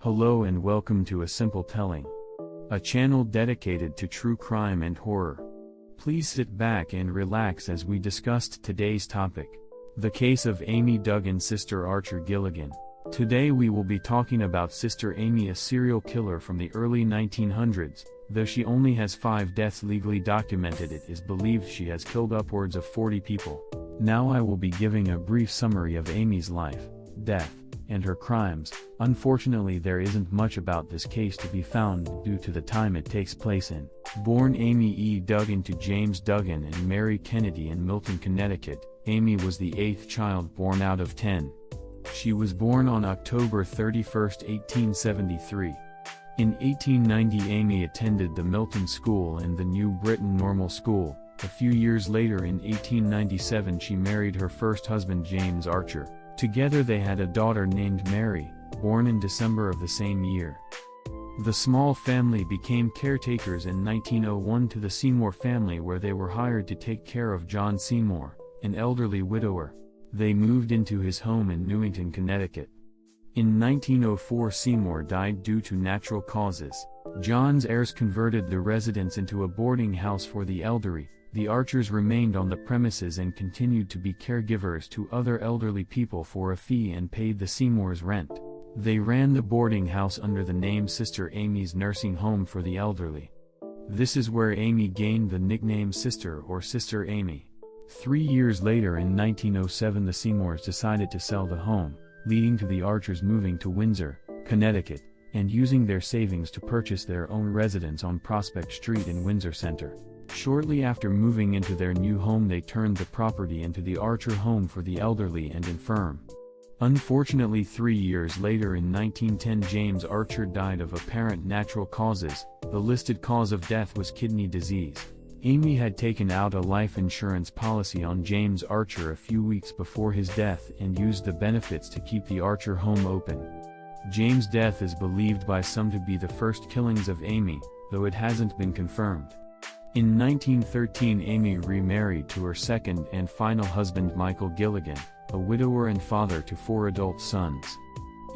Hello and welcome to A Simple Telling, a channel dedicated to true crime and horror. Please sit back and relax as we discussed today's topic, the case of Amy Duggan's sister Archer-Gilligan. Today we will be talking about Sister Amy, a serial killer from the early 1900s. Though she only has 5 deaths legally documented, it is believed she has killed upwards of 40 people. Now I will be giving a brief summary of Amy's life, death, and her crimes. Unfortunately, there isn't much about this case to be found due to the time it takes place in. Born Amy E. Duggan to James Duggan and Mary Kennedy in Milton, Connecticut, Amy was the 8th child born out of 10. She was born on October 31, 1873. In 1890, Amy attended the Milton School and the New Britain Normal School. A few years later, in 1897, she married her first husband, James Archer. Together they had a daughter named Mary, born in December of the same year. The small family became caretakers in 1901 to the Seymour family, where they were hired to take care of John Seymour, an elderly widower. They moved into his home in Newington, Connecticut. In 1904, Seymour died due to natural causes. John's heirs converted the residence into a boarding house for the elderly. The Archers remained on the premises and continued to be caregivers to other elderly people for a fee and paid the Seymours rent. They ran the boarding house under the name Sister Amy's Nursing Home for the Elderly. This is where Amy gained the nickname Sister or Sister Amy. 3 years later, in 1907, the Seymours decided to sell the home, leading to the Archers moving to Windsor, Connecticut, and using their savings to purchase their own residence on Prospect Street in Windsor Center. Shortly after moving into their new home, they turned the property into the Archer Home for the Elderly and Infirm. Unfortunately, 3 years later, in 1910, James Archer died of apparent natural causes. The listed cause of death was kidney disease. Amy had taken out a life insurance policy on James Archer a few weeks before his death and used the benefits to keep the Archer Home open. James' death is believed by some to be the first killings of Amy, though it hasn't been confirmed. In 1913, Amy remarried to her second and final husband, Michael Gilligan, a widower and father to 4 adult sons.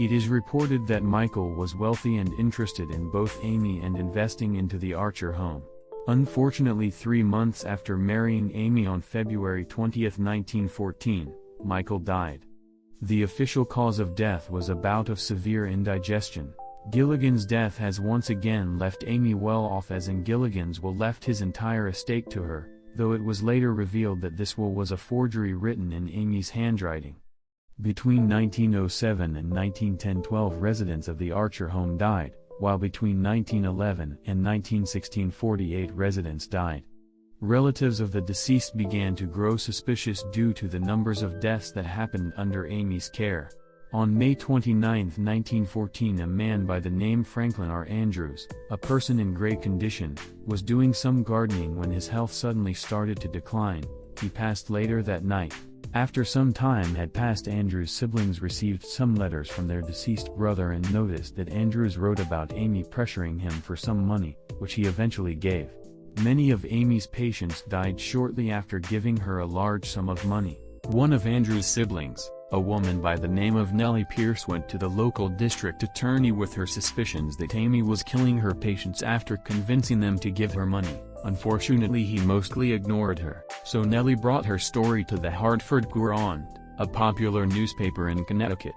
It is reported that Michael was wealthy and interested in both Amy and investing into the Archer Home. Unfortunately, 3 months after marrying Amy on February 20, 1914, Michael died. The official cause of death was a bout of severe indigestion. Gilligan's death has once again left Amy well off, as in Gilligan's will left his entire estate to her, though it was later revealed that this will was a forgery written in Amy's handwriting. Between 1907 and 1910, 12 residents of the Archer Home died, while between 1911 and 1916, 48 residents died. Relatives of the deceased began to grow suspicious due to the numbers of deaths that happened under Amy's care. On May 29, 1914, a man by the name Franklin R. Andrews, a person in great condition, was doing some gardening when his health suddenly started to decline. He passed later that night. After some time had passed, Andrews' siblings received some letters from their deceased brother and noticed that Andrews wrote about Amy pressuring him for some money, which he eventually gave. Many of Amy's patients died shortly after giving her a large sum of money. One of Andrews' siblings, a woman by the name of Nellie Pierce, went to the local district attorney with her suspicions that Amy was killing her patients after convincing them to give her money. Unfortunately, he mostly ignored her, so Nellie brought her story to the Hartford Courant, a popular newspaper in Connecticut.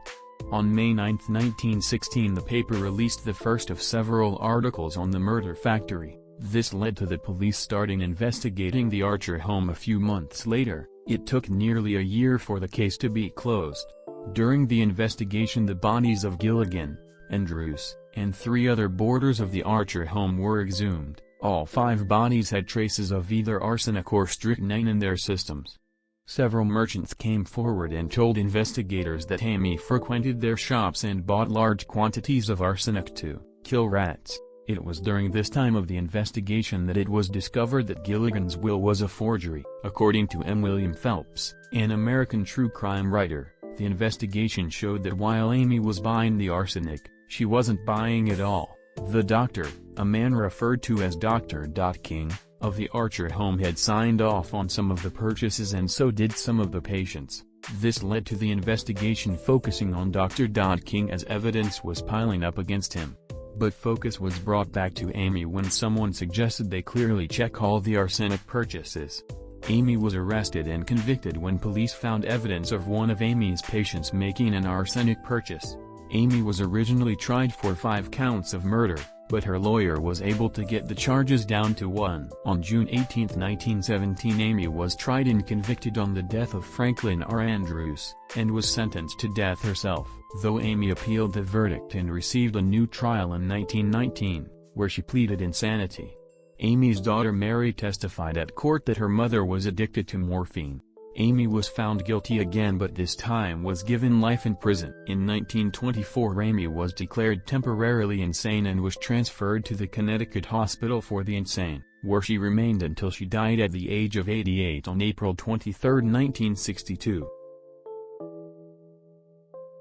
On May 9, 1916, the paper released the first of several articles on the murder factory. This led to the police starting investigating the Archer Home a few months later. It took nearly a year for the case to be closed. During the investigation, the bodies of Gilligan, Andrews, and 3 other boarders of the Archer Home were exhumed. All 5 bodies had traces of either arsenic or strychnine in their systems. Several merchants came forward and told investigators that Amy frequented their shops and bought large quantities of arsenic to kill rats. It was during this time of the investigation that it was discovered that Gilligan's will was a forgery. According to M. William Phelps, an American true crime writer, the investigation showed that while Amy was buying the arsenic, she wasn't buying it all. The doctor, a man referred to as Dr. King, of the Archer Home, had signed off on some of the purchases, and so did some of the patients. This led to the investigation focusing on Dr. King as evidence was piling up against him. But focus was brought back to Amy when someone suggested they clearly check all the arsenic purchases. Amy was arrested and convicted when police found evidence of one of Amy's patients making an arsenic purchase. Amy was originally tried for 5 counts of murder, but her lawyer was able to get the charges down to 1. On June 18, 1917, Amy was tried and convicted on the death of Franklin R. Andrews, and was sentenced to death herself, though Amy appealed the verdict and received a new trial in 1919, where she pleaded insanity. Amy's daughter Mary testified at court that her mother was addicted to morphine. Amy was found guilty again, but this time was given life in prison. In 1924, Amy was declared temporarily insane and was transferred to the Connecticut Hospital for the Insane, where she remained until she died at the age of 88 on April 23, 1962.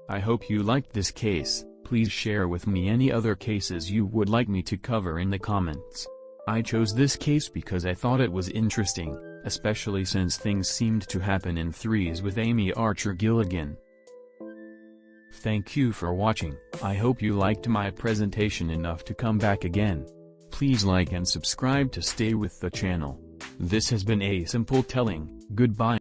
I hope you liked this case. Please share with me any other cases you would like me to cover in the comments. I chose this case because I thought it was interesting, especially since things seemed to happen in threes with Amy Archer-Gilligan. Thank you for watching. I hope you liked my presentation enough to come back again. Please like and subscribe to stay with the channel. This has been A Simple Telling. Goodbye.